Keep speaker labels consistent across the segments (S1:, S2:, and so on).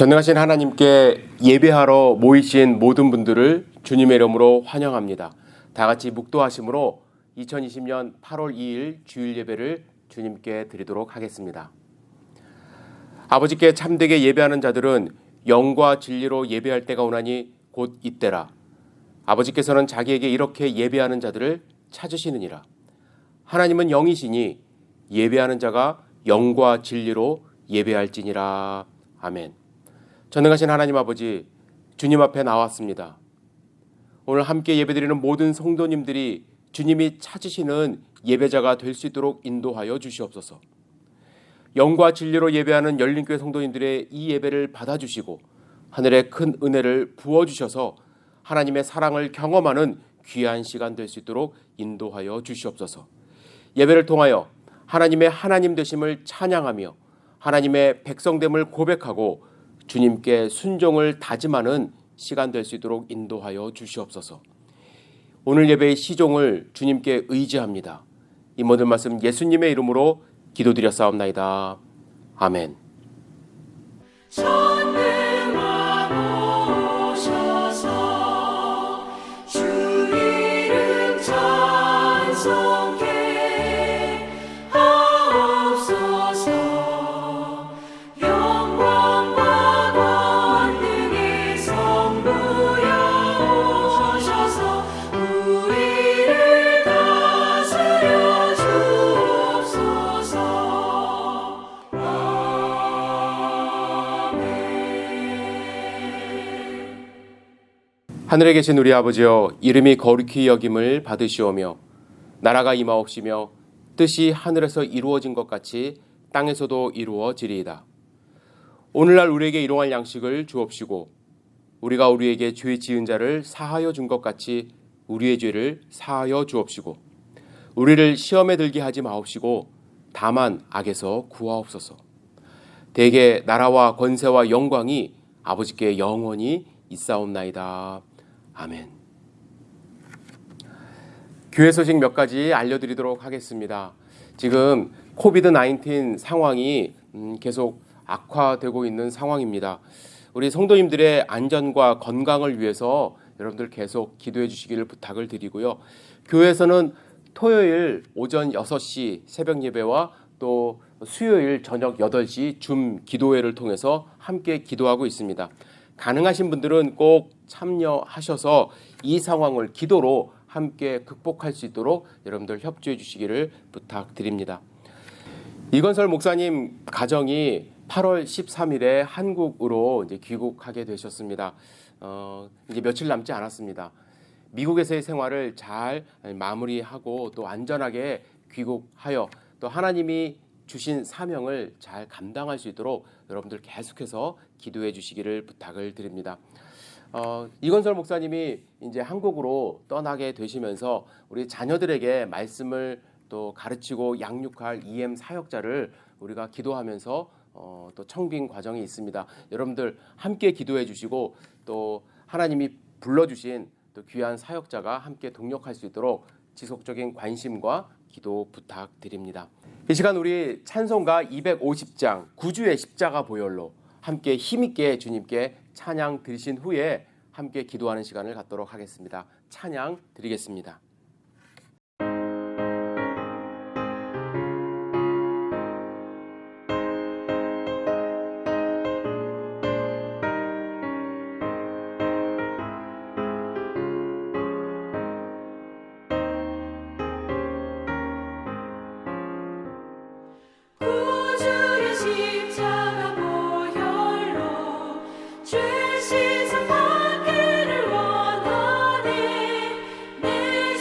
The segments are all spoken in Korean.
S1: 전능하신 하나님께 예배하러 모이신 모든 분들을 주님의 이름으로 환영합니다. 다 같이 묵도하심으로 2020년 8월 2일 주일 예배를 주님께 드리도록 하겠습니다. 아버지께 참되게 예배하는 자들은 영과 진리로 예배할 때가 오나니 곧 이때라. 아버지께서는 자기에게 이렇게 예배하는 자들을 찾으시느니라. 하나님은 영이시니 예배하는 자가 영과 진리로 예배할지니라. 아멘. 전능하신 하나님 아버지, 주님 앞에 나왔습니다. 오늘 함께 예배드리는 모든 성도님들이 주님이 찾으시는 예배자가 될 수 있도록 인도하여 주시옵소서. 영과 진리로 예배하는 열린교회 성도님들의 이 예배를 받아주시고 하늘의 큰 은혜를 부어주셔서 하나님의 사랑을 경험하는 귀한 시간 될 수 있도록 인도하여 주시옵소서. 예배를 통하여 하나님의 하나님 되심을 찬양하며 하나님의 백성됨을 고백하고 주님께 순종을 다짐하는 시간 될 수 있도록 인도하여 주시옵소서. 오늘 예배의 시종을 주님께 의지합니다. 이 모든 말씀 예수님의 이름으로 기도드렸사옵나이다. 아멘. 하늘에 계신 우리 아버지여, 이름이 거룩히 여김을 받으시오며 나라가 임하옵시며 뜻이 하늘에서 이루어진 것 같이 땅에서도 이루어지리이다. 오늘날 우리에게 일용할 양식을 주옵시고 우리가 우리에게 죄 지은 자를 사하여 준 것 같이 우리의 죄를 사하여 주옵시고 우리를 시험에 들게 하지 마옵시고 다만 악에서 구하옵소서. 대개 나라와 권세와 영광이 아버지께 영원히 있사옵나이다. 아멘. 교회 소식 몇 가지 알려드리도록 하겠습니다. 지금 코비드-19 상황이 계속 악화되고 있는 상황입니다. 우리 성도님들의 안전과 건강을 위해서 여러분들 계속 기도해 주시기를 부탁을 드리고요. 교회에서는 토요일 오전 6시 새벽 예배와 또 수요일 저녁 8시 줌 기도회를 통해서 함께 기도하고 있습니다. 가능하신 분들은 꼭 참여하셔서 이 상황을 기도로 함께 극복할 수 있도록 여러분들 협조해 주시기를 부탁드립니다. 이건설 목사님 가정이 8월 13일에 한국으로 이제 귀국하게 되셨습니다. 이제 며칠 남지 않았습니다. 미국에서의 생활을 잘 마무리하고 또 안전하게 귀국하여 또 하나님이 주신 사명을 잘 감당할 수 있도록 여러분들 계속해서 기도해 주시기를 부탁을 드립니다. 이건설 목사님이 이제 한국으로 떠나게 되시면서 우리 자녀들에게 말씀을 또 가르치고 양육할 EM 사역자를 우리가 기도하면서 또 청빙 과정이 있습니다. 여러분들 함께 기도해 주시고 또 하나님이 불러주신 또 귀한 사역자가 함께 동력할 수 있도록 지속적인 관심과 기도 부탁드립니다. 이 시간 우리 찬송가 250장 구주의 십자가 보혈로 함께 힘있게 주님께 찬양 드리신 후에 함께 기도하는 시간을 갖도록 하겠습니다. 찬양 드리겠습니다.
S2: 죄 씻음 받기를 원하네. 내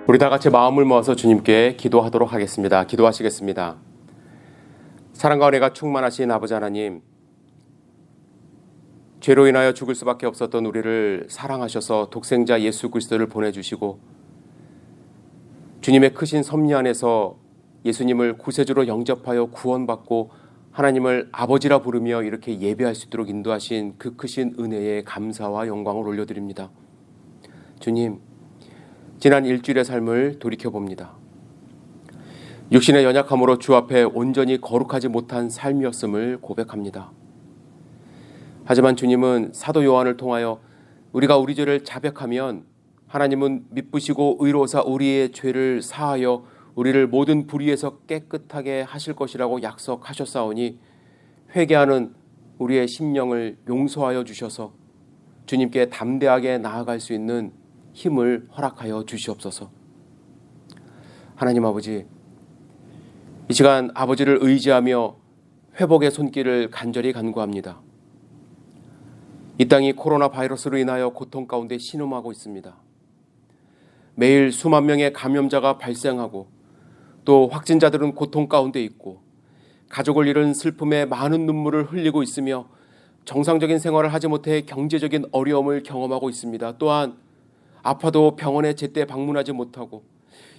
S1: 우리 다 같이 마음을 모아서 주님께 기도하도록 하겠습니다. 기도하시겠습니다. 사랑과 은혜가 충만하신 아버지 하나님, 죄로 인하여 죽을 수밖에 없었던 우리를 사랑하셔서 독생자 예수 그리스도를 보내주시고 주님의 크신 섭리 안에서 예수님을 구세주로 영접하여 구원받고 하나님을 아버지라 부르며 이렇게 예배할 수 있도록 인도하신 그 크신 은혜에 감사와 영광을 올려드립니다. 주님, 지난 일주일의 삶을 돌이켜봅니다. 육신의 연약함으로 주 앞에 온전히 거룩하지 못한 삶이었음을 고백합니다. 하지만 주님은 사도 요한을 통하여 우리가 우리 죄를 자백하면 하나님은 미쁘시고 의로우사 우리의 죄를 사하여 우리를 모든 불의에서 깨끗하게 하실 것이라고 약속하셨사오니 회개하는 우리의 심령을 용서하여 주셔서 주님께 담대하게 나아갈 수 있는 힘을 허락하여 주시옵소서. 하나님 아버지, 이 시간 아버지를 의지하며 회복의 손길을 간절히 간구합니다. 이 땅이 코로나 바이러스로 인하여 고통 가운데 신음하고 있습니다. 매일 수만 명의 감염자가 발생하고 또 확진자들은 고통 가운데 있고 가족을 잃은 슬픔에 많은 눈물을 흘리고 있으며 정상적인 생활을 하지 못해 경제적인 어려움을 경험하고 있습니다. 또한 아파도 병원에 제때 방문하지 못하고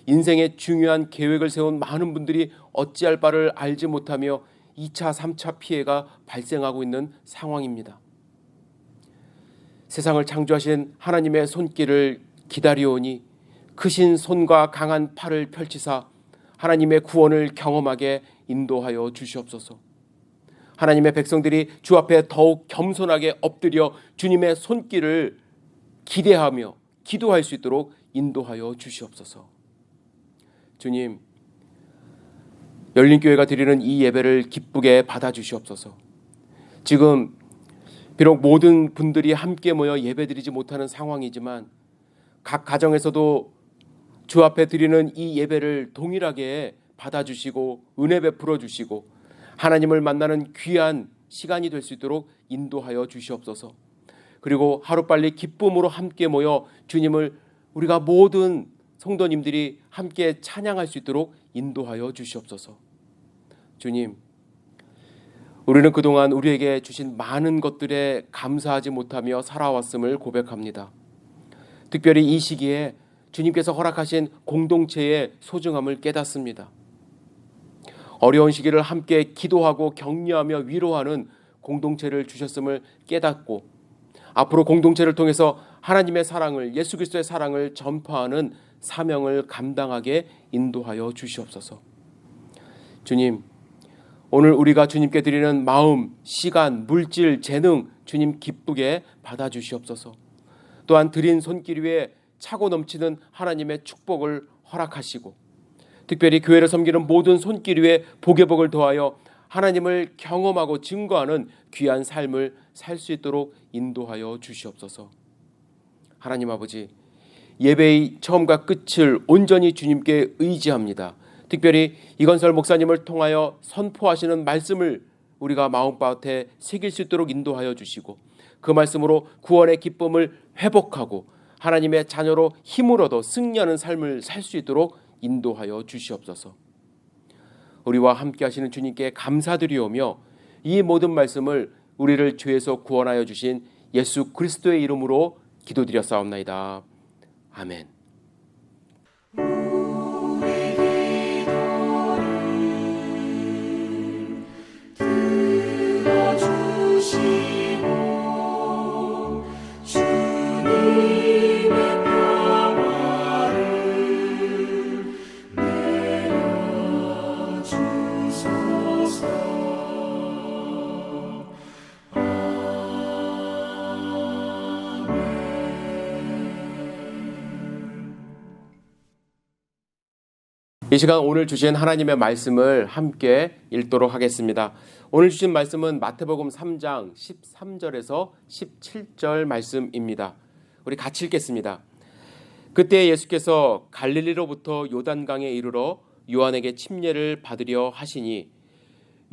S1: 인생의 중요한 계획을 세운 많은 분들이 어찌할 바를 알지 못하며 2차, 3차 피해가 발생하고 있는 상황입니다. 세상을 창조하신 하나님의 손길을 기다리오니 크신 손과 강한 팔을 펼치사 하나님의 구원을 경험하게 인도하여 주시옵소서. 하나님의 백성들이 주 앞에 더욱 겸손하게 엎드려 주님의 손길을 기대하며 기도할 수 있도록 인도하여 주시옵소서. 주님, 열린교회가 드리는 이 예배를 기쁘게 받아주시옵소서. 지금 비록 모든 분들이 함께 모여 예배드리지 못하는 상황이지만 각 가정에서도 주 앞에 드리는 이 예배를 동일하게 받아주시고 은혜 베풀어 주시고 하나님을 만나는 귀한 시간이 될 수 있도록 인도하여 주시옵소서. 그리고 하루빨리 기쁨으로 함께 모여 주님을 우리가 모든 성도님들이 함께 찬양할 수 있도록 인도하여 주시옵소서. 주님, 우리는 그동안 우리에게 주신 많은 것들에 감사하지 못하며 살아왔음을 고백합니다. 특별히 이 시기에 주님께서 허락하신 공동체의 소중함을 깨닫습니다. 어려운 시기를 함께 기도하고 격려하며 위로하는 공동체를 주셨음을 깨닫고 앞으로 공동체를 통해서 하나님의 사랑을, 예수 그리스도의 사랑을 전파하는 사명을 감당하게 인도하여 주시옵소서. 주님, 오늘 우리가 주님께 드리는 마음, 시간, 물질, 재능 주님 기쁘게 받아주시옵소서. 또한 드린 손길 위에 차고 넘치는 하나님의 축복을 허락하시고 특별히 교회를 섬기는 모든 손길 위에 복의 복을 더하여 하나님을 경험하고 증거하는 귀한 삶을 살 수 있도록 인도하여 주시옵소서. 하나님 아버지, 예배의 처음과 끝을 온전히 주님께 의지합니다. 특별히 이건설 목사님을 통하여 선포하시는 말씀을 우리가 마음밭에 새길 수 있도록 인도하여 주시고 그 말씀으로 구원의 기쁨을 회복하고 하나님의 자녀로 힘을 얻어 승리하는 삶을 살 수 있도록 인도하여 주시옵소서. 우리와 함께 하시는 주님께 감사드리오며 이 모든 말씀을 우리를 죄에서 구원하여 주신 예수 그리스도의 이름으로 기도드렸사옵나이다. 아멘. 이 시간 오늘 주신 하나님의 말씀을 함께 읽도록 하겠습니다. 오늘 주신 말씀은 마태복음 3장 13절에서 17절 말씀입니다. 우리 같이 읽겠습니다. 그때 예수께서 갈릴리로부터 요단강에 이르러 요한에게 침례를 받으려 하시니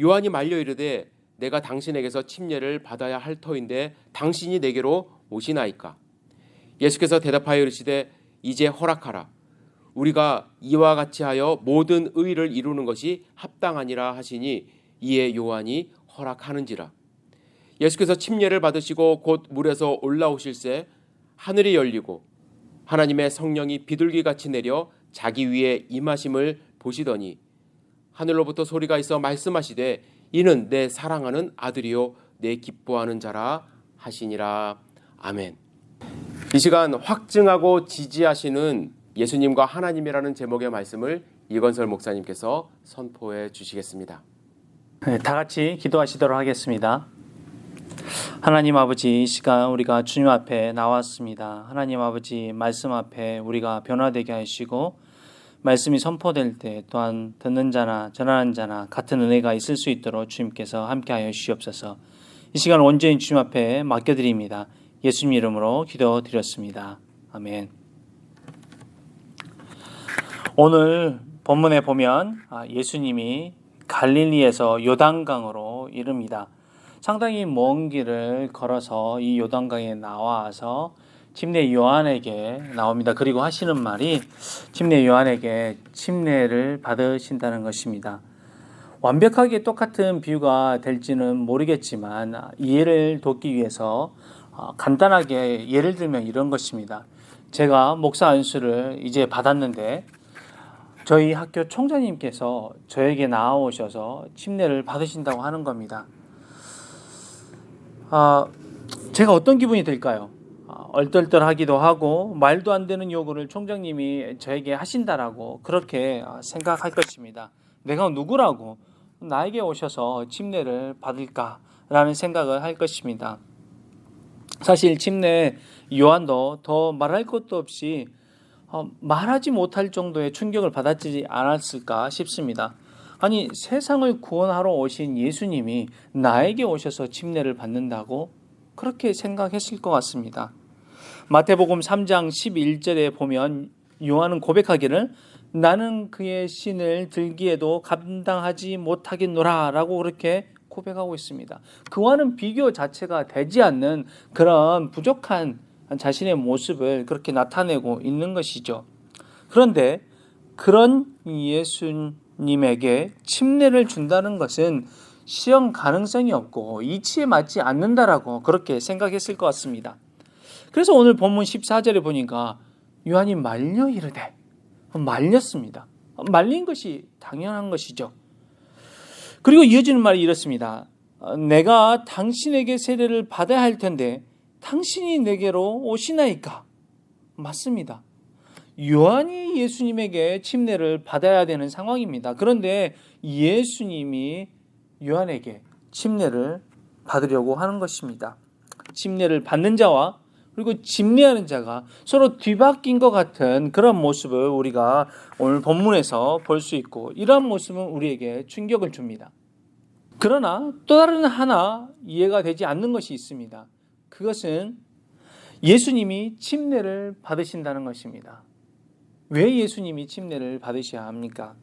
S1: 요한이 말려 이르되 내가 당신에게서 침례를 받아야 할 터인데 당신이 내게로 오시나이까. 예수께서 대답하여 이르시되 이제 허락하라. 우리가 이와 같이 하여 모든 의를 이루는 것이 합당하니라 하시니 이에 요한이 허락하는지라. 예수께서 침례를 받으시고 곧 물에서 올라오실새 하늘이 열리고 하나님의 성령이 비둘기같이 내려 자기 위에 임하심을 보시더니 하늘로부터 소리가 있어 말씀하시되 이는 내 사랑하는 아들이요 내 기뻐하는 자라 하시니라. 아멘. 이 시간 확증하고 지지하시는 예수님과 하나님이라는 제목의 말씀을 이건설 목사님께서 선포해 주시겠습니다.
S2: 네, 다 같이 기도하시도록 하겠습니다. 하나님 아버지, 이 시간 우리가 주님 앞에 나왔습니다. 하나님 아버지, 말씀 앞에 우리가 변화되게 하시고 말씀이 선포될 때 또한 듣는 자나 전하는 자나 같은 은혜가 있을 수 있도록 주님께서 함께하여 주시옵소서. 이 시간 온전히 주님 앞에 맡겨드립니다. 예수님 이름으로 기도드렸습니다. 아멘. 오늘 본문에 보면 예수님이 갈릴리에서 요단강으로 이릅니다. 상당히 먼 길을 걸어서 이 요단강에 나와서 침례 요한에게 나옵니다. 그리고 하시는 말이 침례 요한에게 침례를 받으신다는 것입니다. 완벽하게 똑같은 비유가 될지는 모르겠지만 이해를 돕기 위해서 간단하게 예를 들면 이런 것입니다. 제가 목사 안수를 이제 받았는데 저희 학교 총장님께서 저에게 나오셔서 침례를 받으신다고 하는 겁니다. 제가 어떤 기분이 들까요? 얼떨떨하기도 하고 말도 안 되는 요구를 총장님이 저에게 하신다라고 그렇게 생각할 것입니다. 내가 누구라고 나에게 오셔서 침례를 받을까라는 생각을 할 것입니다. 사실 침례 요한도 더 말할 것도 없이 말하지 못할 정도의 충격을 받았지 않았을까 싶습니다. 아니, 세상을 구원하러 오신 예수님이 나에게 오셔서 침례를 받는다고 그렇게 생각했을 것 같습니다. 마태복음 3장 11절에 보면 요한은 고백하기를 나는 그의 신을 들기에도 감당하지 못하겠노라 라고 그렇게 고백하고 있습니다. 그와는 비교 자체가 되지 않는 그런 부족한 자신의 모습을 그렇게 나타내고 있는 것이죠. 그런데 그런 예수님에게 침례를 준다는 것은 실현 가능성이 없고 이치에 맞지 않는다라고 그렇게 생각했을 것 같습니다. 그래서 오늘 본문 14절에 보니까 요한이 말려 이르되, 말렸습니다. 말린 것이 당연한 것이죠. 그리고 이어지는 말이 이렇습니다. 내가 당신에게 세례를 받아야 할 텐데 당신이 내게로 오시나이까? 맞습니다. 요한이 예수님에게 침례를 받아야 되는 상황입니다. 그런데 예수님이 요한에게 침례를 받으려고 하는 것입니다. 침례를 받는 자와 그리고 침례하는 자가 서로 뒤바뀐 것 같은 그런 모습을 우리가 오늘 본문에서 볼 수 있고 이러한 모습은 우리에게 충격을 줍니다. 그러나 또 다른 하나 이해가 되지 않는 것이 있습니다. 그것은 예수님이 침례를 받으신다는 것입니다. 왜 예수님이 침례를 받으셔야 합니까?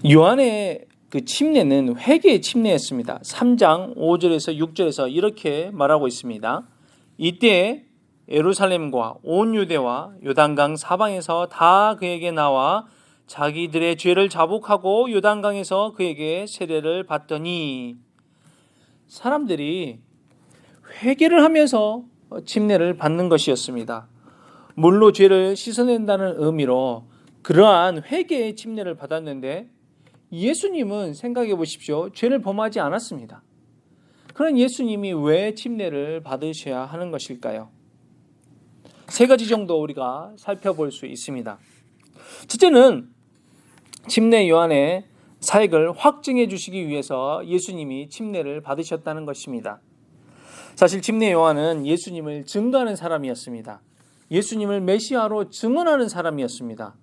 S2: 요한의 그 침례는 회개의 침례였습니다. 3장 5절에서 6절에서 이렇게 말하고 있습니다. 이때 예루살렘과 온 유대와 요단강 사방에서 다 그에게 나와 자기들의 죄를 자복하고 요단강에서 그에게 세례를 받더니 사람들이 회개를 하면서 침례를 받는 것이었습니다. 물로 죄를 씻어낸다는 의미로 그러한 회개의 침례를 받았는데 예수님은 생각해 보십시오. 죄를 범하지 않았습니다. 그런 예수님이 왜 침례를 받으셔야 하는 것일까요? 세 가지 정도 우리가 살펴볼 수 있습니다. 첫째는 침례 요한의 사역을 확증해 주시기 위해서 예수님이 침례를 받으셨다는 것입니다. 사실 침례 요한은 예수님을 증거하는 사람이었습니다. 예수님을 메시아로 증언하는 사람이었습니다.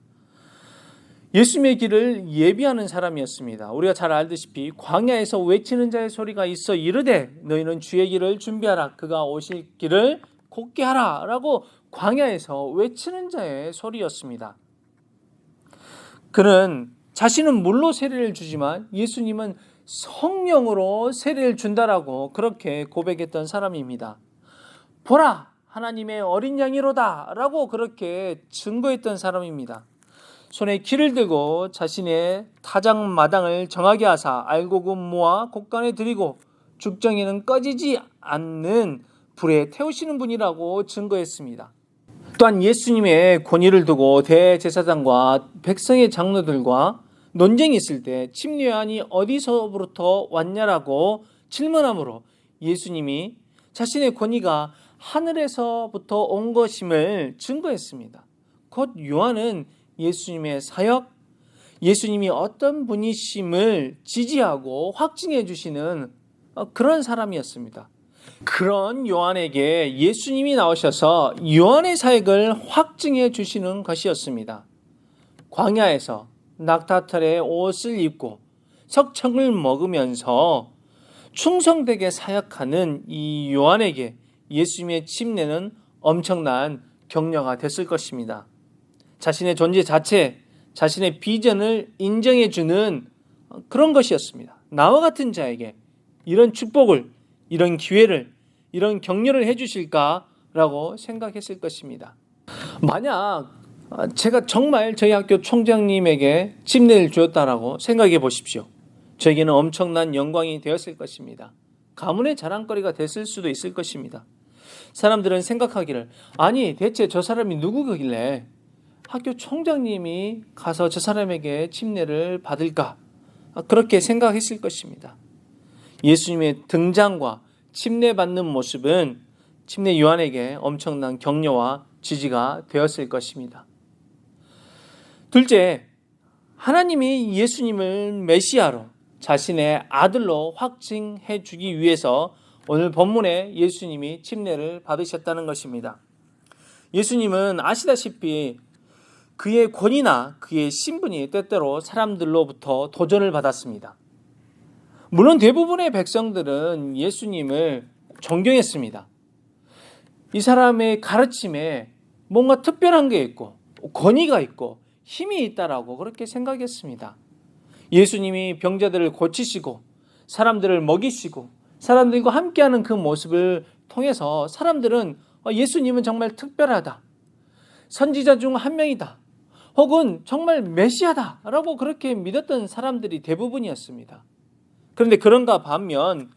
S2: 예수님의 길을 예비하는 사람이었습니다. 우리가 잘 알다시피 광야에서 외치는 자의 소리가 있어 이르되 너희는 주의 길을 준비하라 그가 오실 길을 곧게 하라 라고 광야에서 외치는 자의 소리였습니다. 그는 자신은 물로 세례를 주지만 예수님은 성령으로 세례를 준다라고 그렇게 고백했던 사람입니다. 보라, 하나님의 어린 양이로다 라고 그렇게 증거했던 사람입니다. 손에 키를 들고 자신의 타작마당을 정하게 하사 알곡은 모아 곡간에 들이고 죽정에는 꺼지지 않는 불에 태우시는 분이라고 증거했습니다. 또한 예수님의 권위를 두고 대제사장과 백성의 장로들과 논쟁이 있을 때 침례요한이 어디서부터 왔냐라고 질문하므로 예수님이 자신의 권위가 하늘에서부터 온 것임을 증거했습니다. 곧 요한은 예수님의 사역, 예수님이 어떤 분이심을 지지하고 확증해 주시는 그런 사람이었습니다. 그런 요한에게 예수님이 나오셔서 요한의 사역을 확증해 주시는 것이었습니다. 광야에서 낙타털의 옷을 입고 석청을 먹으면서 충성되게 사역하는 이 요한에게 예수님의 침례는 엄청난 격려가 됐을 것입니다. 자신의 존재 자체, 자신의 비전을 인정해 주는 그런 것이었습니다. 나와 같은 자에게 이런 축복을, 이런 기회를, 이런 격려를 해 주실까라고 생각했을 것입니다. 만약 제가 정말 저희 학교 총장님에게 침례를 주었다라고 생각해 보십시오. 저에게는 엄청난 영광이 되었을 것입니다. 가문의 자랑거리가 됐을 수도 있을 것입니다. 사람들은 생각하기를, 아니 대체 저 사람이 누구길래 학교 총장님이 가서 저 사람에게 침례를 받을까? 그렇게 생각했을 것입니다. 예수님의 등장과 침례받는 모습은 침례 요한에게 엄청난 격려와 지지가 되었을 것입니다. 둘째, 하나님이 예수님을 메시아로 자신의 아들로 확증해 주기 위해서 오늘 본문에 예수님이 침례를 받으셨다는 것입니다. 예수님은 아시다시피 그의 권위나 그의 신분이 때때로 사람들로부터 도전을 받았습니다. 물론 대부분의 백성들은 예수님을 존경했습니다. 이 사람의 가르침에 뭔가 특별한 게 있고 권위가 있고 힘이 있다라고 그렇게 생각했습니다. 예수님이 병자들을 고치시고 사람들을 먹이시고 사람들과 함께하는 그 모습을 통해서 사람들은 예수님은 정말 특별하다, 선지자 중 한 명이다, 혹은 정말 메시아다라고 그렇게 믿었던 사람들이 대부분이었습니다. 그런데 그런가 반면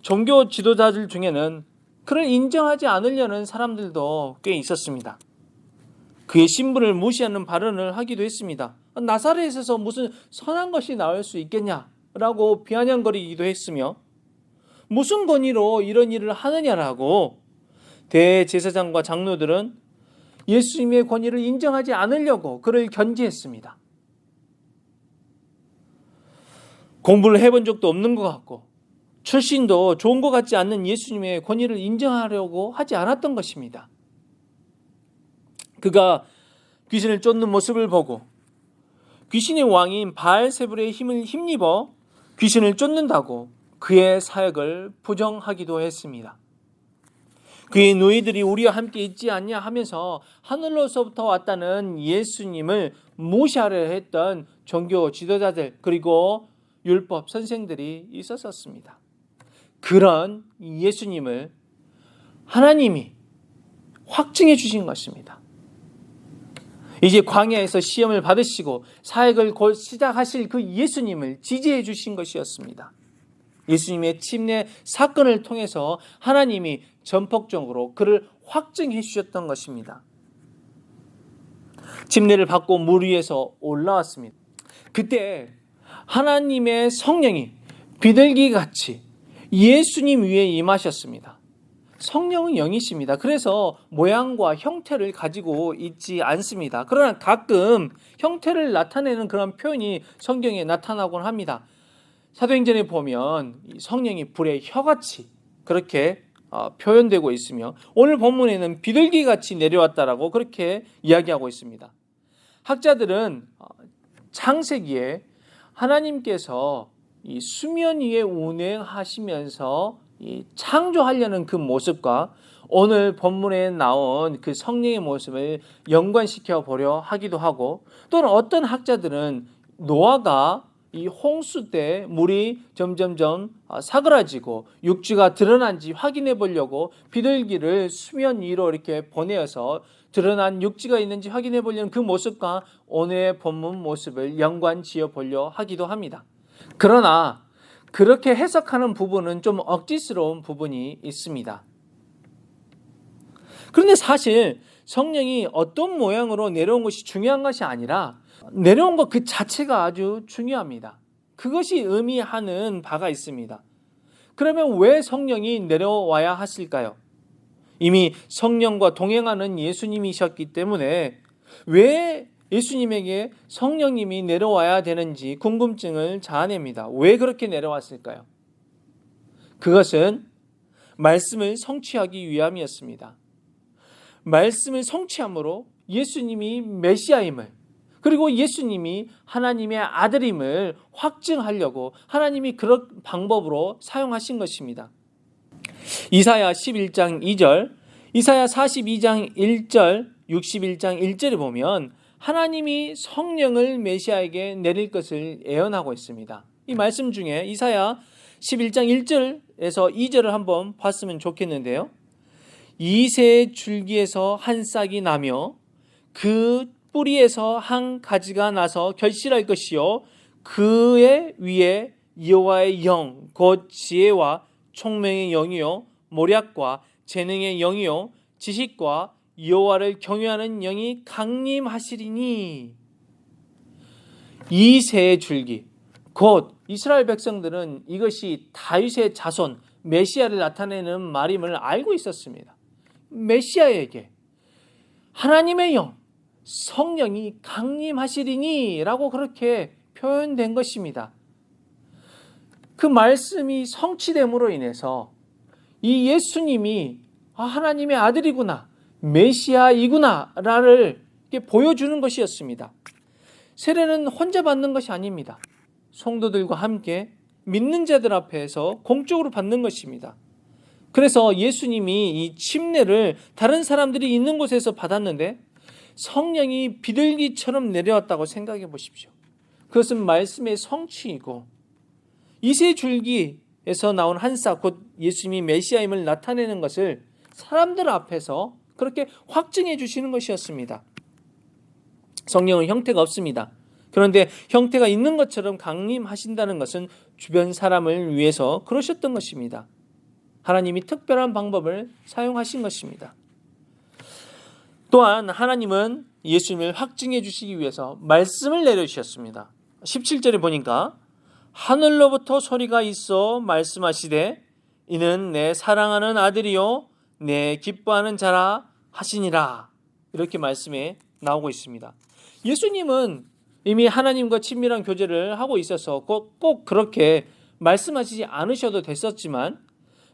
S2: 종교 지도자들 중에는 그를 인정하지 않으려는 사람들도 꽤 있었습니다. 그의 신분을 무시하는 발언을 하기도 했습니다. 나사렛에서 무슨 선한 것이 나올 수 있겠냐라고 비아냥거리기도 했으며, 무슨 권위로 이런 일을 하느냐라고 대제사장과 장로들은 예수님의 권위를 인정하지 않으려고 그를 견지했습니다. 공부를 해본 적도 없는 것 같고 출신도 좋은 것 같지 않는 예수님의 권위를 인정하려고 하지 않았던 것입니다. 그가 귀신을 쫓는 모습을 보고 귀신의 왕인 바알세불의 힘을 힘입어 귀신을 쫓는다고 그의 사역을 부정하기도 했습니다. 그의 누이들이 우리와 함께 있지 않냐 하면서 하늘로서부터 왔다는 예수님을 무시하려 했던 종교 지도자들 그리고 율법 선생들이 있었습니다. 그런 예수님을 하나님이 확증해 주신 것입니다. 이제 광야에서 시험을 받으시고 사역을 곧 시작하실 그 예수님을 지지해 주신 것이었습니다. 예수님의 침례 사건을 통해서 하나님이 전폭적으로 그를 확증해 주셨던 것입니다. 침례를 받고 물 위에서 올라왔습니다. 그때 하나님의 성령이 비둘기같이 예수님 위에 임하셨습니다. 성령은 영이십니다. 그래서 모양과 형태를 가지고 있지 않습니다. 그러나 가끔 형태를 나타내는 그런 표현이 성경에 나타나곤 합니다. 사도행전에 보면 성령이 불의 혀같이 그렇게 표현되고 있으며 오늘 본문에는 비둘기같이 내려왔다라고 그렇게 이야기하고 있습니다. 학자들은 창세기에 하나님께서 이 수면 위에 운행하시면서 창조하려는 그 모습과 오늘 본문에 나온 그 성령의 모습을 연관시켜 보려 하기도 하고, 또는 어떤 학자들은 노아가 이 홍수 때 물이 점점점 사그라지고 육지가 드러난지 확인해 보려고 비둘기를 수면 위로 이렇게 보내어서 드러난 육지가 있는지 확인해 보려는 그 모습과 오늘의 본문 모습을 연관지어 보려 하기도 합니다. 그러나 그렇게 해석하는 부분은 좀 억지스러운 부분이 있습니다. 그런데 사실 성령이 어떤 모양으로 내려온 것이 중요한 것이 아니라 내려온 것 그 자체가 아주 중요합니다. 그것이 의미하는 바가 있습니다. 그러면 왜 성령이 내려와야 하실까요? 이미 성령과 동행하는 예수님이셨기 때문에 왜 예수님에게 성령님이 내려와야 되는지 궁금증을 자아냅니다. 왜 그렇게 내려왔을까요? 그것은 말씀을 성취하기 위함이었습니다. 말씀을 성취함으로 예수님이 메시아임을, 그리고 예수님이 하나님의 아들임을 확증하려고 하나님이 그런 방법으로 사용하신 것입니다. 이사야 11장 2절, 이사야 42장 1절, 61장 1절에 보면 하나님이 성령을 메시아에게 내릴 것을 예언하고 있습니다. 이 말씀 중에 이사야 11장 1절에서 2절을 한번 봤으면 좋겠는데요. 이새 줄기에서 한 싹이 나며 그 뿌리에서 한 가지가 나서 결실할 것이요 그의 위에 여호와의 영 곧 지혜와 총명의 영이요 모략과 재능의 영이요 지식과 여호와를 경외하는 영이 강림하시리니. 이새 줄기, 곧 이스라엘 백성들은 이것이 다윗의 자손 메시아를 나타내는 말임을 알고 있었습니다. 메시아에게 하나님의 영, 성령이 강림하시리니 라고 그렇게 표현된 것입니다. 그 말씀이 성취됨으로 인해서 이 예수님이 하나님의 아들이구나, 메시아이구나 라를 보여주는 것이었습니다. 세례는 혼자 받는 것이 아닙니다. 성도들과 함께 믿는 자들 앞에서 공적으로 받는 것입니다. 그래서 예수님이 이 침례를 다른 사람들이 있는 곳에서 받았는데 성령이 비둘기처럼 내려왔다고 생각해 보십시오. 그것은 말씀의 성취이고 이새 줄기에서 나온 한 싹, 곧 예수님이 메시아임을 나타내는 것을 사람들 앞에서 그렇게 확증해 주시는 것이었습니다. 성령은 형태가 없습니다. 그런데 형태가 있는 것처럼 강림하신다는 것은 주변 사람을 위해서 그러셨던 것입니다. 하나님이 특별한 방법을 사용하신 것입니다. 또한 하나님은 예수님을 확증해 주시기 위해서 말씀을 내려주셨습니다. 17절에 보니까 하늘로부터 소리가 있어 말씀하시되 이는 내 사랑하는 아들이요 내 기뻐하는 자라 하시니라. 이렇게 말씀에 나오고 있습니다. 예수님은 이미 하나님과 친밀한 교제를 하고 있어서 꼭 그렇게 말씀하시지 않으셔도 됐었지만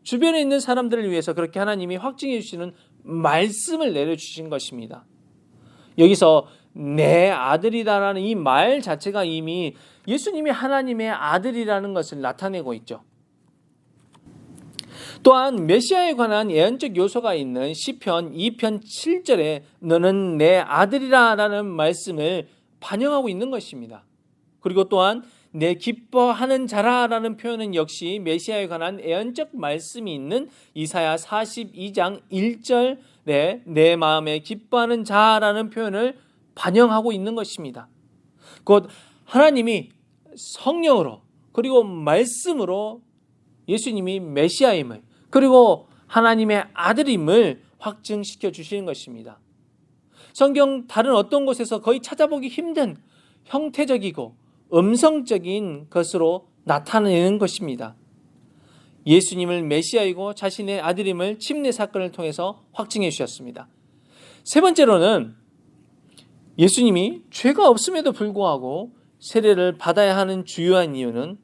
S2: 주변에 있는 사람들을 위해서 그렇게 하나님이 확증해 주시는 말씀을 내려주신 것입니다. 여기서 내 아들이다라는 이 말 자체가 이미 예수님이 하나님의 아들이라는 것을 나타내고 있죠. 또한 메시아에 관한 예언적 요소가 있는 시편 2편 7절에 너는 내 아들이라는 말씀을 반영하고 있는 것입니다. 그리고 또한 내 기뻐하는 자라라는 표현은 역시 메시아에 관한 예언적 말씀이 있는 이사야 42장 1절에 내 마음에 기뻐하는 자라는 표현을 반영하고 있는 것입니다. 곧 하나님이 성령으로 그리고 말씀으로 예수님이 메시아임을 그리고 하나님의 아들임을 확증시켜 주시는 것입니다. 성경 다른 어떤 곳에서 거의 찾아보기 힘든 형태적이고 음성적인 것으로 나타내는 것입니다. 예수님을 메시아이고 자신의 아들임을 침례 사건을 통해서 확증해 주셨습니다. 세 번째로는 예수님이 죄가 없음에도 불구하고 세례를 받아야 하는 주요한 이유는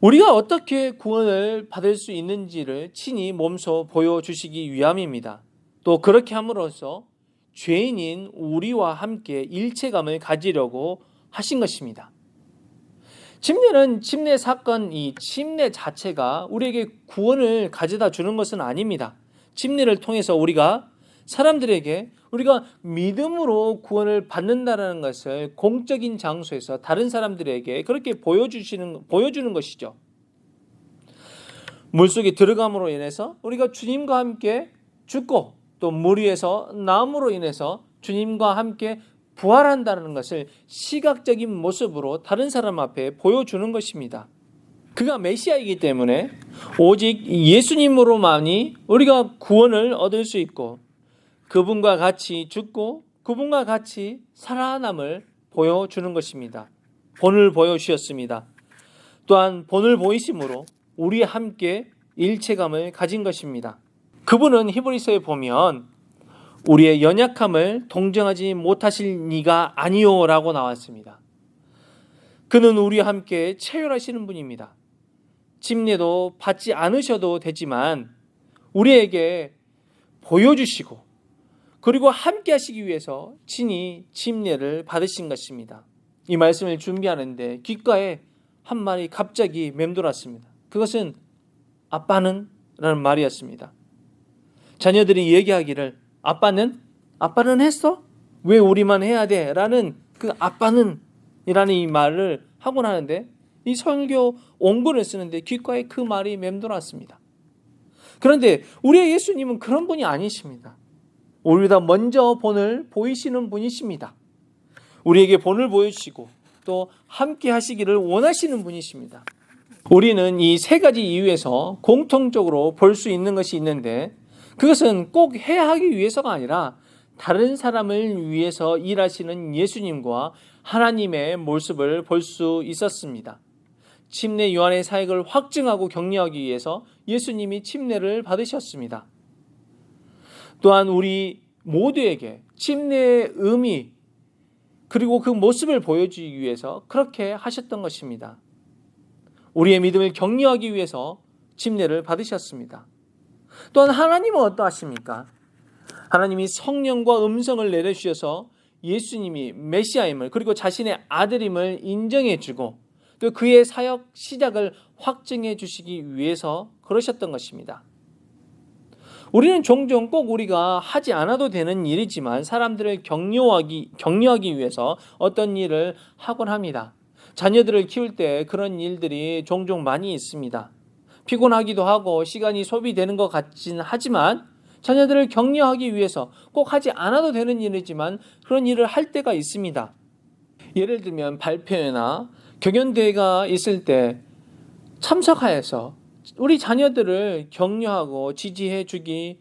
S2: 우리가 어떻게 구원을 받을 수 있는지를 친히 몸소 보여주시기 위함입니다. 또 그렇게 함으로써 죄인인 우리와 함께 일체감을 가지려고 하신 것입니다. 침례는 침례 사건, 이 침례 자체가 우리에게 구원을 가져다 주는 것은 아닙니다. 침례를 통해서 우리가 사람들에게 우리가 믿음으로 구원을 받는다는 것을 공적인 장소에서 다른 사람들에게 그렇게 보여주는 것이죠. 물속에 들어감으로 인해서 우리가 주님과 함께 죽고 또 물 위에서 나옴으로 인해서 주님과 함께 부활한다는 것을 시각적인 모습으로 다른 사람 앞에 보여주는 것입니다. 그가 메시아이기 때문에 오직 예수님으로만이 우리가 구원을 얻을 수 있고 그분과 같이 죽고 그분과 같이 살아남을 보여주는 것입니다. 본을 보여주셨습니다. 또한 본을 보이심으로 우리와 함께 일체감을 가진 것입니다. 그분은 히브리서에 보면 우리의 연약함을 동정하지 못하실 니가 아니오라고 나왔습니다. 그는 우리와 함께 체혈하시는 분입니다. 침례도 받지 않으셔도 되지만 우리에게 보여주시고 그리고 함께 하시기 위해서 친히 침례를 받으신 것입니다. 이 말씀을 준비하는데 귓가에 한 말이 갑자기 맴돌았습니다. 그것은 아빠는? 라는 말이었습니다. 자녀들이 얘기하기를 아빠는 했어? 왜 우리만 해야 돼? 라는 그 아빠는 이라는 이 말을 하곤 하는데 이 설교 원문을 쓰는데 귓가에 그 말이 맴돌았습니다. 그런데 우리의 예수님은 그런 분이 아니십니다. 우리보다 먼저 본을 보이시는 분이십니다. 우리에게 본을 보여주시고 또 함께 하시기를 원하시는 분이십니다. 우리는 이 세 가지 이유에서 공통적으로 볼 수 있는 것이 있는데 그것은 꼭 해야 하기 위해서가 아니라 다른 사람을 위해서 일하시는 예수님과 하나님의 모습을 볼 수 있었습니다. 침례 요한의 사역을 확증하고 격려하기 위해서 예수님이 침례를 받으셨습니다. 또한 우리 모두에게 침례의 의미 그리고 그 모습을 보여주기 위해서 그렇게 하셨던 것입니다. 우리의 믿음을 격려하기 위해서 침례를 받으셨습니다. 또한 하나님은 어떠하십니까? 하나님이 성령과 음성을 내려주셔서 예수님이 메시아임을 그리고 자신의 아들임을 인정해주고 또 그의 사역 시작을 확증해 주시기 위해서 그러셨던 것입니다. 우리는 종종 꼭 우리가 하지 않아도 되는 일이지만 사람들을 격려하기 위해서 어떤 일을 하곤 합니다. 자녀들을 키울 때 그런 일들이 종종 많이 있습니다. 피곤하기도 하고 시간이 소비되는 것 같긴 하지만 자녀들을 격려하기 위해서 꼭 하지 않아도 되는 일이지만 그런 일을 할 때가 있습니다. 예를 들면 발표회나 경연대회가 있을 때 참석하여서 우리 자녀들을 격려하고 지지해 주기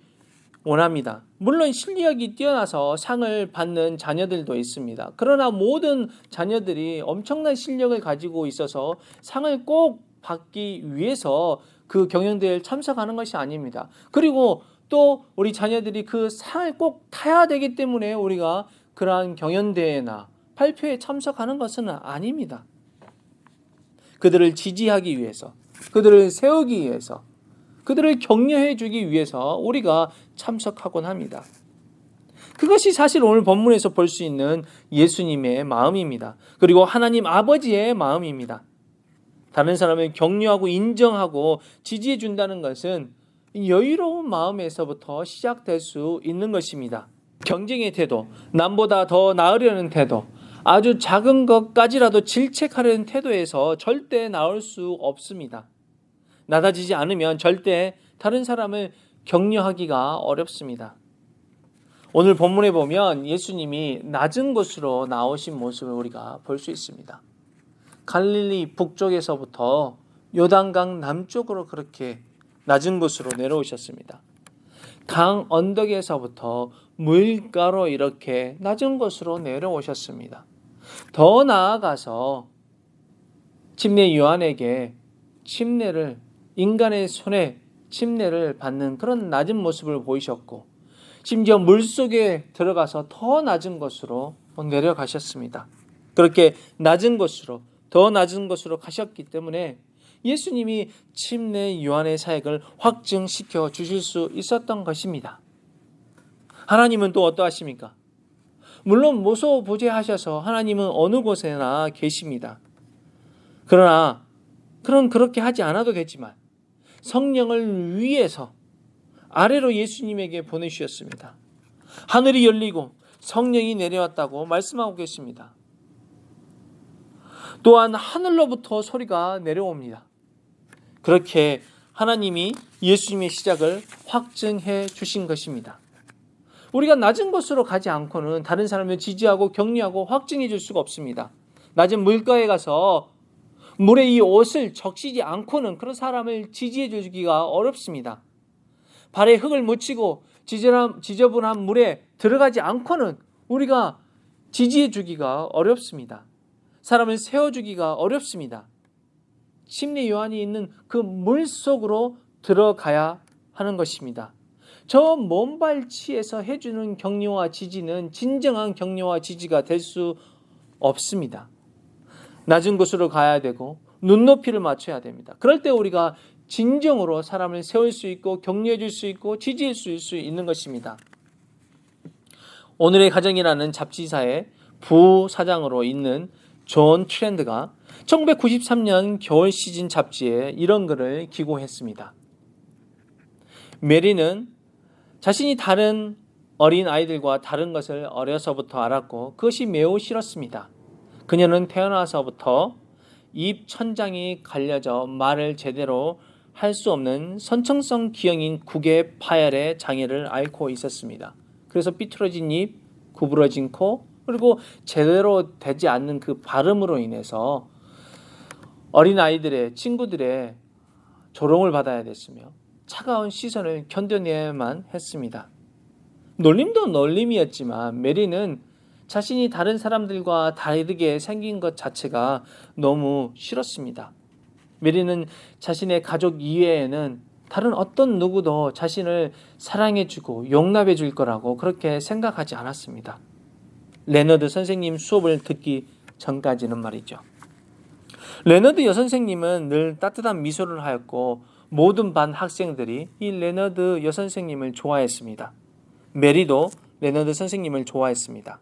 S2: 원합니다. 물론 실력이 뛰어나서 상을 받는 자녀들도 있습니다. 그러나 모든 자녀들이 엄청난 실력을 가지고 있어서 상을 꼭 받기 위해서 그 경연대회를 참석하는 것이 아닙니다. 그리고 또 우리 자녀들이 그 상을 꼭 타야 되기 때문에 우리가 그러한 경연대회나 발표에 참석하는 것은 아닙니다. 그들을 지지하기 위해서, 그들을 세우기 위해서, 그들을 격려해 주기 위해서 우리가 참석하곤 합니다. 그것이 사실 오늘 본문에서 볼 수 있는 예수님의 마음입니다. 그리고 하나님 아버지의 마음입니다. 다른 사람을 격려하고 인정하고 지지해 준다는 것은 여유로운 마음에서부터 시작될 수 있는 것입니다. 경쟁의 태도, 남보다 더 나으려는 태도, 아주 작은 것까지라도 질책하려는 태도에서 절대 나올 수 없습니다. 낮아지지 않으면 절대 다른 사람을 격려하기가 어렵습니다. 오늘 본문에 보면 예수님이 낮은 곳으로 나오신 모습을 우리가 볼 수 있습니다. 갈릴리 북쪽에서부터 요단강 남쪽으로 그렇게 낮은 곳으로 내려오셨습니다. 강 언덕에서부터 물가로 이렇게 낮은 곳으로 내려오셨습니다. 더 나아가서 침례 요한에게 인간의 손에 침례를 받는 그런 낮은 모습을 보이셨고 심지어 물속에 들어가서 더 낮은 곳으로 내려가셨습니다. 그렇게 더 낮은 곳으로 가셨기 때문에 예수님이 침례 요한의 사역을 확증시켜 주실 수 있었던 것입니다. 하나님은 또 어떠하십니까? 물론 모소부재하셔서 하나님은 어느 곳에나 계십니다. 그러나 그렇게 하지 않아도 되지만 성령을 위해서 아래로 예수님에게 보내주셨습니다. 하늘이 열리고 성령이 내려왔다고 말씀하고 계십니다. 또한 하늘로부터 소리가 내려옵니다. 그렇게 하나님이 예수님의 시작을 확증해 주신 것입니다. 우리가 낮은 곳으로 가지 않고는 다른 사람을 지지하고 격려하고 확증해 줄 수가 없습니다. 낮은 물가에 가서 물에 이 옷을 적시지 않고는 그런 사람을 지지해 주기가 어렵습니다. 발에 흙을 묻히고 지저분한 물에 들어가지 않고는 우리가 지지해 주기가 어렵습니다. 사람을 세워주기가 어렵습니다. 침례 요한이 있는 그 물 속으로 들어가야 하는 것입니다. 저 먼발치에서 해주는 격려와 지지는 진정한 격려와 지지가 될 수 없습니다. 낮은 곳으로 가야 되고 눈높이를 맞춰야 됩니다. 그럴 때 우리가 진정으로 사람을 세울 수 있고 격려해 줄 수 있고 지지해 줄 수 있는 것입니다. 오늘의 가정이라는 잡지사의 부사장으로 있는 존 트렌드가 1993년 겨울 시즌 잡지에 이런 글을 기고했습니다. 메리는 자신이 다른 어린 아이들과 다른 것을 어려서부터 알았고 그것이 매우 싫었습니다. 그녀는 태어나서부터 입 천장이 갈려져 말을 제대로 할 수 없는 선천성 기형인 구개 파열의 장애를 앓고 있었습니다. 그래서 삐뚤어진 입, 구부러진 코, 그리고 제대로 되지 않는 그 발음으로 인해서 어린아이들의 친구들의 조롱을 받아야 됐으며 차가운 시선을 견뎌내야만 했습니다. 놀림도 놀림이었지만 메리는 자신이 다른 사람들과 다르게 생긴 것 자체가 너무 싫었습니다. 메리는 자신의 가족 이외에는 다른 어떤 누구도 자신을 사랑해주고 용납해줄 거라고 그렇게 생각하지 않았습니다. 레너드 선생님 수업을 듣기 전까지는 말이죠. 레너드 여선생님은 늘 따뜻한 미소를 하였고 모든 반 학생들이 이 레너드 여선생님을 좋아했습니다. 메리도 레너드 선생님을 좋아했습니다.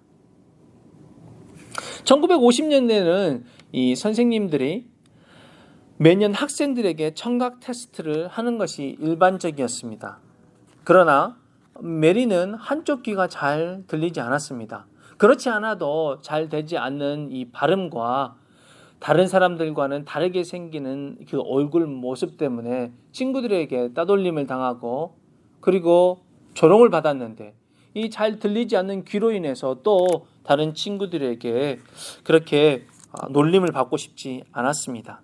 S2: 1950년대에는 이 선생님들이 매년 학생들에게 청각 테스트를 하는 것이 일반적이었습니다. 그러나 메리는 한쪽 귀가 잘 들리지 않았습니다. 그렇지 않아도 잘 되지 않는 이 발음과 다른 사람들과는 다르게 생기는 그 얼굴 모습 때문에 친구들에게 따돌림을 당하고 그리고 조롱을 받았는데 이 잘 들리지 않는 귀로 인해서 또 다른 친구들에게 그렇게 놀림을 받고 싶지 않았습니다.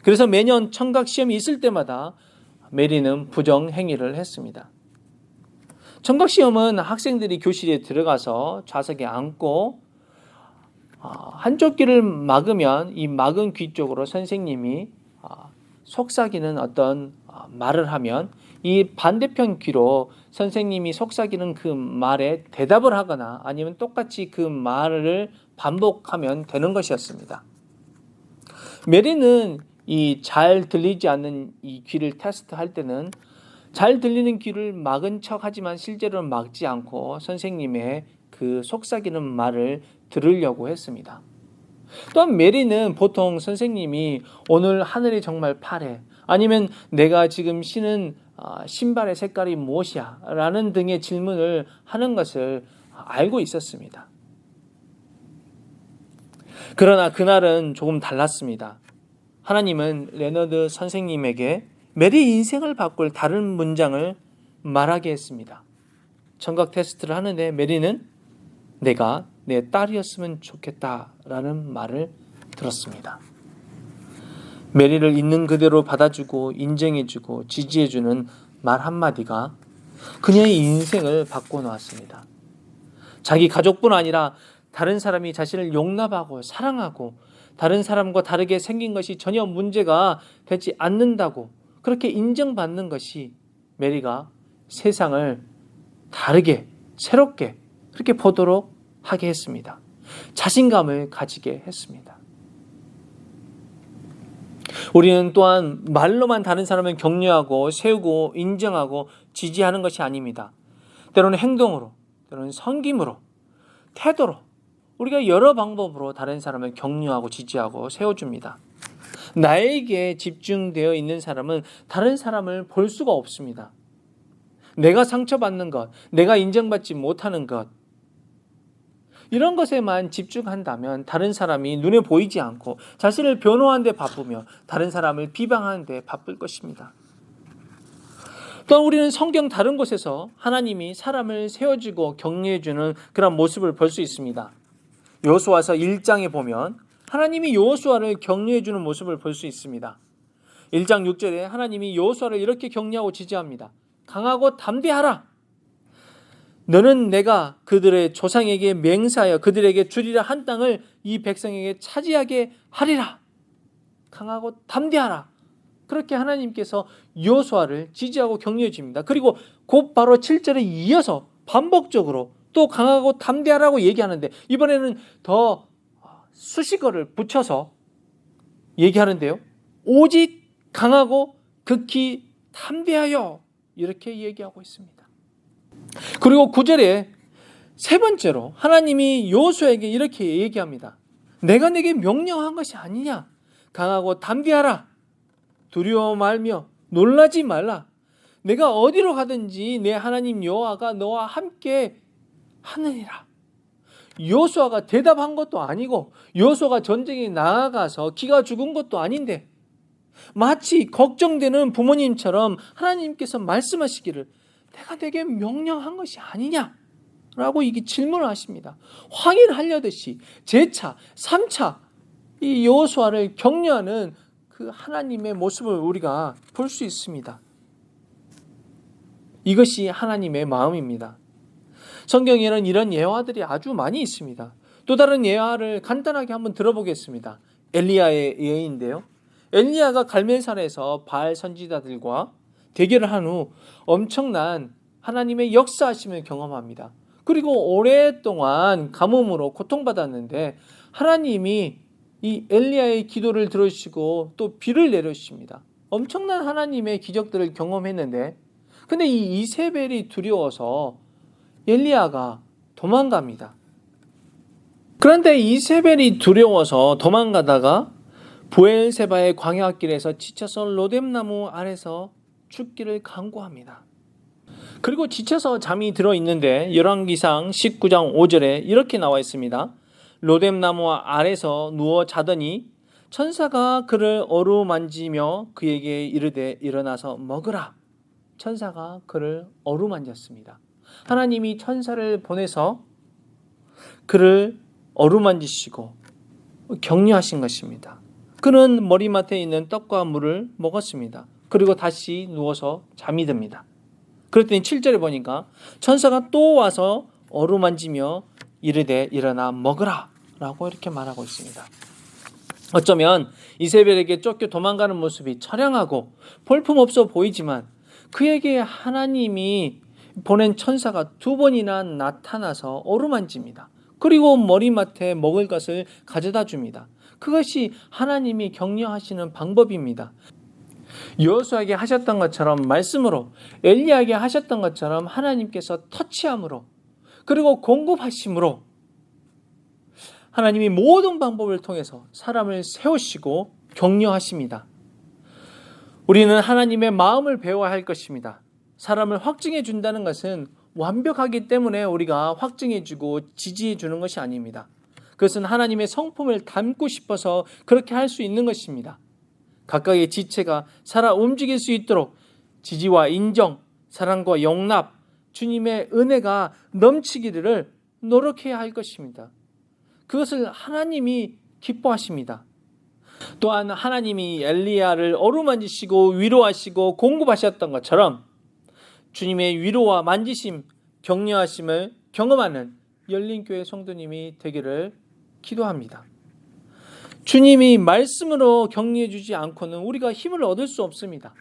S2: 그래서 매년 청각 시험이 있을 때마다 메리는 부정 행위를 했습니다. 청각 시험은 학생들이 교실에 들어가서 좌석에 앉고 한쪽 귀를 막으면 이 막은 귀 쪽으로 선생님이 속삭이는 어떤 말을 하면 이 반대편 귀로 선생님이 속삭이는 그 말에 대답을 하거나 아니면 똑같이 그 말을 반복하면 되는 것이었습니다. 메리는 이 잘 들리지 않는 이 귀를 테스트할 때는 잘 들리는 귀를 막은 척 하지만 실제로는 막지 않고 선생님의 그 속삭이는 말을 들으려고 했습니다. 또한 메리는 보통 선생님이 오늘 하늘이 정말 파래 아니면 내가 지금 신은 신발의 색깔이 무엇이야 라는 등의 질문을 하는 것을 알고 있었습니다. 그러나 그날은 조금 달랐습니다. 하나님은 레너드 선생님에게 메리의 인생을 바꿀 다른 문장을 말하게 했습니다. 청각 테스트를 하는데 메리는 내가 내 딸이었으면 좋겠다라는 말을 들었습니다. 메리를 있는 그대로 받아주고 인정해주고 지지해주는 말 한마디가 그녀의 인생을 바꿔놓았습니다. 자기 가족뿐 아니라 다른 사람이 자신을 용납하고 사랑하고 다른 사람과 다르게 생긴 것이 전혀 문제가 되지 않는다고 그렇게 인정받는 것이 메리가 세상을 다르게 새롭게 그렇게 보도록 하게 했습니다. 자신감을 가지게 했습니다. 우리는 또한 말로만 다른 사람을 격려하고 세우고 인정하고 지지하는 것이 아닙니다. 때로는 행동으로, 때로는 섬김으로, 태도로 우리가 여러 방법으로 다른 사람을 격려하고 지지하고 세워줍니다. 나에게 집중되어 있는 사람은 다른 사람을 볼 수가 없습니다. 내가 상처받는 것, 내가 인정받지 못하는 것, 이런 것에만 집중한다면 다른 사람이 눈에 보이지 않고 자신을 변호하는 데 바쁘며 다른 사람을 비방하는 데 바쁠 것입니다. 또한 우리는 성경 다른 곳에서 하나님이 사람을 세워주고 격려해주는 그런 모습을 볼 수 있습니다. 여호수아서 1장에 보면 하나님이 여호수아를 격려해주는 모습을 볼 수 있습니다. 1장 6절에 하나님이 여호수아를 이렇게 격려하고 지지합니다. 강하고 담대하라. 너는 내가 그들의 조상에게 맹세하여 그들에게 주리라 한 땅을 이 백성에게 차지하게 하리라. 강하고 담대하라. 그렇게 하나님께서 여호수아를 지지하고 격려해 줍니다. 그리고 곧바로 7절에 이어서 반복적으로 또 강하고 담대하라고 얘기하는데 이번에는 더 수식어를 붙여서 얘기하는데요. 오직 강하고 극히 담대하여 이렇게 얘기하고 있습니다. 그리고 9절에 세 번째로 하나님이 여호수아에게 이렇게 얘기합니다. 내가 내게 명령한 것이 아니냐. 강하고 담대하라. 두려워 말며 놀라지 말라. 내가 어디로 가든지 내 하나님 여호와가 너와 함께 하느니라. 여호수아가 대답한 것도 아니고 여호수아가 전쟁에 나아가서 기가 죽은 것도 아닌데 마치 걱정되는 부모님처럼 하나님께서 말씀하시기를 내가 내게 명령한 것이 아니냐 라고 이게 질문을 하십니다. 확인하려듯이 제차, 3차 이 여호수아를 격려하는 그 하나님의 모습을 우리가 볼 수 있습니다. 이것이 하나님의 마음입니다. 성경에는 이런 예화들이 아주 많이 있습니다. 또 다른 예화를 간단하게 한번 들어보겠습니다. 엘리야의 예인데요. 엘리야가 갈멜산에서 바알 선지자들과 대결을 한 후 엄청난 하나님의 역사하심을 경험합니다. 그리고 오랫동안 가뭄으로 고통받았는데 하나님이 이 엘리야의 기도를 들으시고 또 비를 내려주십니다. 엄청난 하나님의 기적들을 경험했는데 근데 이 이세벨이 두려워서 엘리야가 도망갑니다. 그런데 이세벨이 두려워서 도망가다가 부엘세바의 광야길에서 지쳐서 로뎀나무 아래서 죽기를 간구합니다. 그리고 지쳐서 잠이 들어 있는데 열왕기상 19장 5절에 이렇게 나와 있습니다. 로뎀나무 아래서 누워 자더니 천사가 그를 어루만지며 그에게 이르되 일어나서 먹으라. 천사가 그를 어루만졌습니다. 하나님이 천사를 보내서 그를 어루만지시고 격려하신 것입니다. 그는 머리맡에 있는 떡과 물을 먹었습니다. 그리고 다시 누워서 잠이 듭니다. 그랬더니 7절에 보니까 천사가 또 와서 어루만지며 이르되 일어나 먹으라 라고 이렇게 말하고 있습니다. 어쩌면 이세벨에게 쫓겨 도망가는 모습이 처량하고 볼품없어 보이지만 그에게 하나님이 보낸 천사가 2번이나 나타나서 어루만집니다. 그리고 머리맡에 먹을 것을 가져다 줍니다. 그것이 하나님이 격려하시는 방법입니다. 여호수아에게 하셨던 것처럼 말씀으로, 엘리야에게 하셨던 것처럼 하나님께서 터치함으로, 그리고 공급하심으로 하나님이 모든 방법을 통해서 사람을 세우시고 격려하십니다. 우리는 하나님의 마음을 배워야 할 것입니다. 사람을 확증해 준다는 것은 완벽하기 때문에 우리가 확증해 주고 지지해 주는 것이 아닙니다. 그것은 하나님의 성품을 담고 싶어서 그렇게 할 수 있는 것입니다. 각각의 지체가 살아 움직일 수 있도록 지지와 인정, 사랑과 용납, 주님의 은혜가 넘치기를 노력해야 할 것입니다. 그것을 하나님이 기뻐하십니다. 또한 하나님이 엘리야를 어루만지시고 위로하시고 공급하셨던 것처럼 주님의 위로와 만지심, 격려하심을 경험하는 열린교회 성도님이 되기를 기도합니다. 주님이 말씀으로 격려해 주지 않고는 우리가 힘을 얻을 수 없습니다.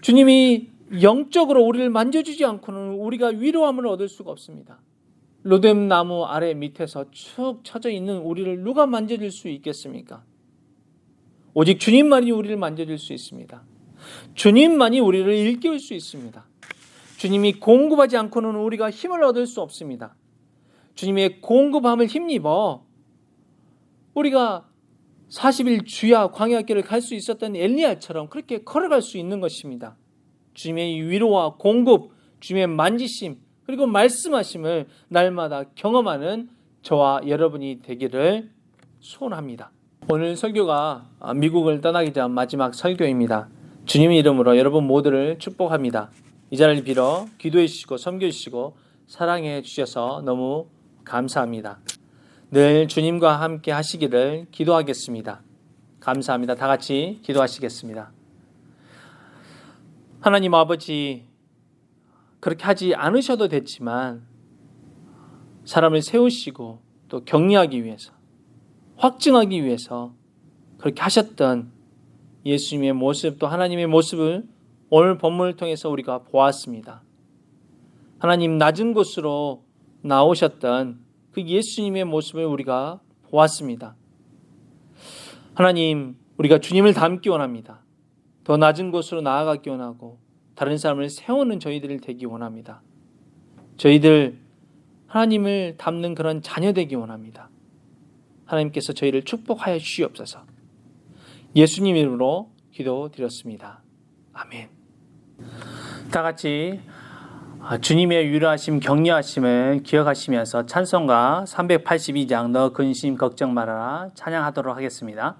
S2: 주님이 영적으로 우리를 만져주지 않고는 우리가 위로함을 얻을 수가 없습니다. 로뎀나무 아래 밑에서 축 처져 있는 우리를 누가 만져줄 수 있겠습니까? 오직 주님만이 우리를 만져줄 수 있습니다. 주님만이 우리를 일깨울 수 있습니다. 주님이 공급하지 않고는 우리가 힘을 얻을 수 없습니다. 주님의 공급함을 힘입어 우리가 40일 주야 광야길을 갈 수 있었던 엘리야처럼 그렇게 걸어갈 수 있는 것입니다. 주님의 위로와 공급, 주님의 만지심, 그리고 말씀하심을 날마다 경험하는 저와 여러분이 되기를 소원합니다. 오늘 설교가 미국을 떠나기 전 마지막 설교입니다. 주님의 이름으로 여러분 모두를 축복합니다. 이 자리를 빌어 기도해 주시고 섬겨 주시고 사랑해 주셔서 너무 감사합니다. 늘 주님과 함께 하시기를 기도하겠습니다. 감사합니다. 다 같이 기도하시겠습니다. 하나님 아버지, 그렇게 하지 않으셔도 됐지만 사람을 세우시고 또 격려하기 위해서, 확증하기 위해서 그렇게 하셨던 예수님의 모습, 또 하나님의 모습을 오늘 본문을 통해서 우리가 보았습니다. 하나님 낮은 곳으로 나오셨던 그 예수님의 모습을 우리가 보았습니다. 하나님, 우리가 주님을 닮기 원합니다. 더 낮은 곳으로 나아가기 원하고 다른 사람을 세우는 저희들이 되기 원합니다. 저희들 하나님을 닮는 그런 자녀 되기 원합니다. 하나님께서 저희를 축복하여 주시옵소서. 예수님 이름으로 기도드렸습니다. 아멘. 다 같이 주님의 위로하심, 격려하심을 기억하시면서 찬송가 382장 너 근심 걱정 말아라 찬양하도록 하겠습니다.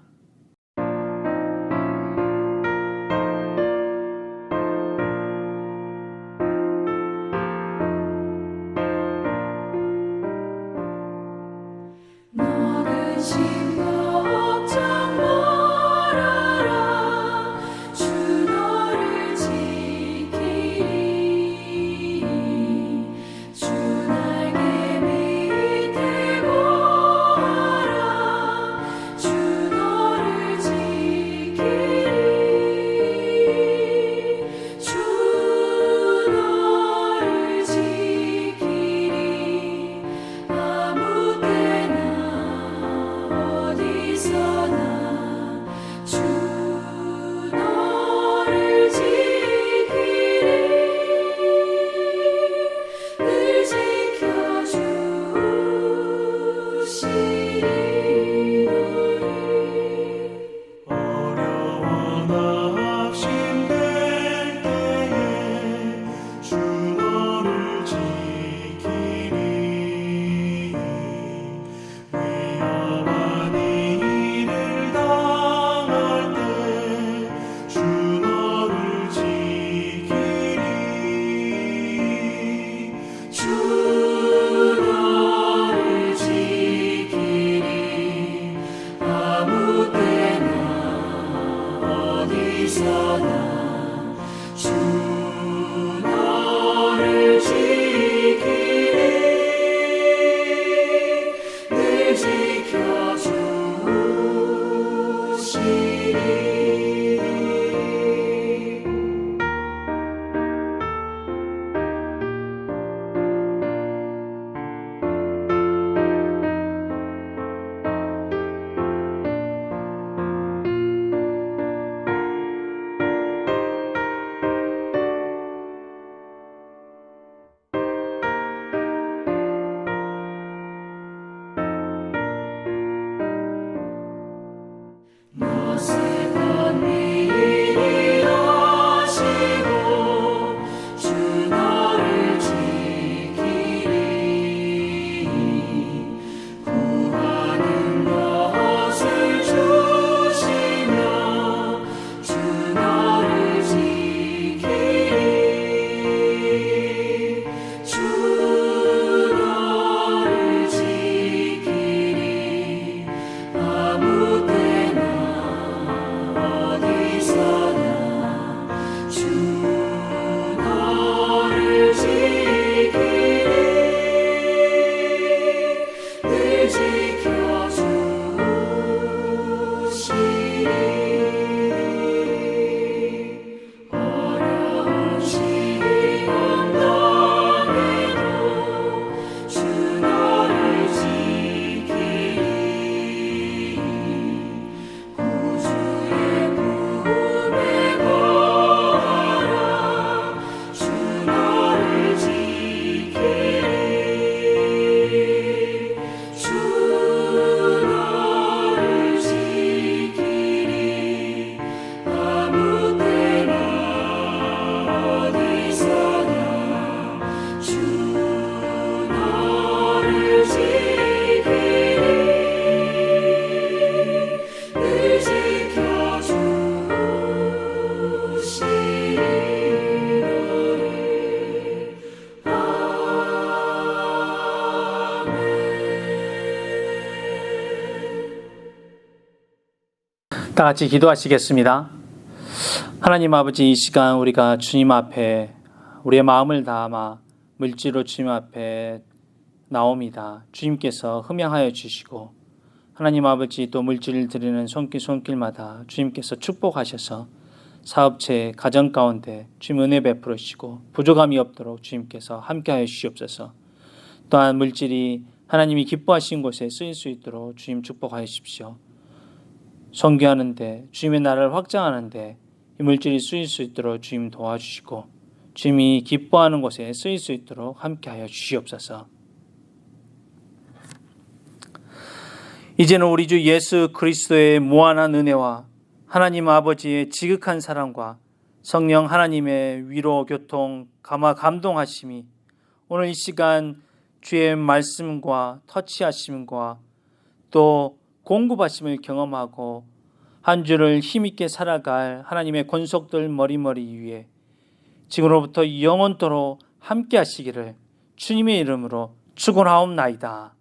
S2: 다 같이 기도하시겠습니다. 하나님 아버지, 이 시간 우리가 주님 앞에 우리의 마음을 담아 물질로 주님 앞에 나옵니다. 주님께서 흠양하여 주시고 하나님 아버지 또 물질을 드리는 손길마다 주님께서 축복하셔서 사업체, 가정 가운데 주님 은혜 베풀으시고 부족함이 없도록 주님께서 함께하여 주시옵소서. 또한 물질이 하나님이 기뻐하신 곳에 쓰일 수 있도록 주님 축복하여 주십시오. 선교하는데 주님의 나라를 확장하는데 이 물질이 쓰일 수 있도록 주님 도와주시고 주님이 기뻐하는 곳에 쓰일 수 있도록 함께하여 주시옵소서. 이제는 우리 주 예수 그리스도의 무한한 은혜와 하나님 아버지의 지극한 사랑과 성령 하나님의 위로, 교통, 감화, 감동하심이 오늘 이 시간 주의 말씀과 터치하심과 또 공급하심을 경험하고 한 주를 힘있게 살아갈 하나님의 권속들 머리머리 위에 지금으로부터 영원토록 함께 하시기를 주님의 이름으로 축원하옵나이다.